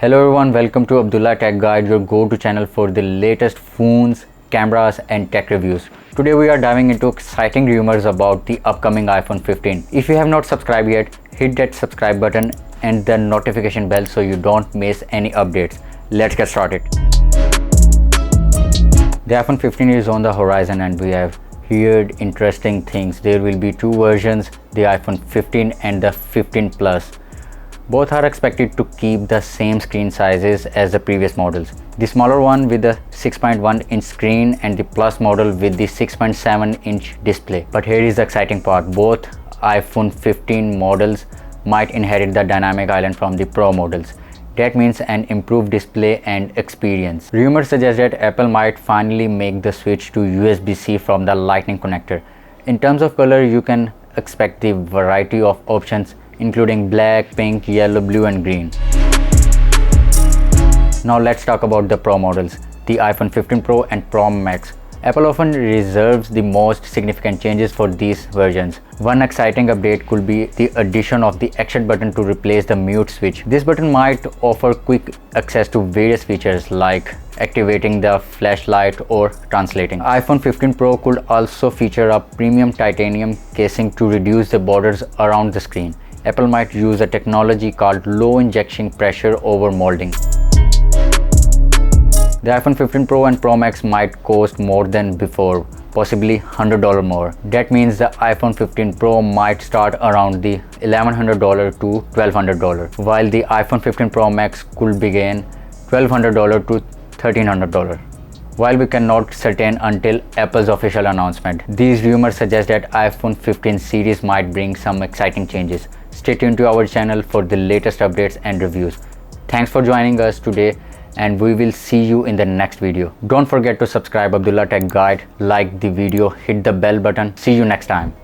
Hello everyone, welcome to Abdullah Tech Guide, your go-to channel for the latest phones, cameras and tech reviews. Today we are diving into exciting rumors about the upcoming iPhone 15. If you have not subscribed yet, hit that subscribe button and the notification bell so you don't miss any updates. Let's get started. The iPhone 15 is on the horizon and we have heard interesting things. There will be two versions, the iPhone 15 and the 15 Plus. Both are expected to keep the same screen sizes as the previous models. The smaller one with the 6.1-inch screen and the Plus model with the 6.7-inch display. But here is the exciting part, both iPhone 15 models might inherit the dynamic island from the Pro models. That means an improved display and experience. Rumors suggest that Apple might finally make the switch to USB-C from the Lightning connector. In terms of color, you can expect the variety of options including black, pink, yellow, blue and green. Now let's talk about the Pro models, the iPhone 15 Pro and Pro Max. Apple often reserves the most significant changes for these versions. One exciting update could be the addition of the action button to replace the mute switch. This button might offer quick access to various features like activating the flashlight or translating. iPhone 15 Pro could also feature a premium titanium casing to reduce the borders around the screen. Apple might use a technology called low injection pressure over molding. The iPhone 15 Pro and Pro Max might cost more than before, possibly $100 more. That means the iPhone 15 Pro might start around the $1,100 to $1,200, while the iPhone 15 Pro Max could begin $1,200 to $1,300. While we cannot certain until Apple's official announcement, these rumors suggest that iPhone 15 series might bring some exciting changes. Stay tuned to our channel for the latest updates and reviews. Thanks for joining us today, and we will see you in the next video. Don't forget to subscribe Abdullah Tech Guide, like the video, hit the bell button. See you next time.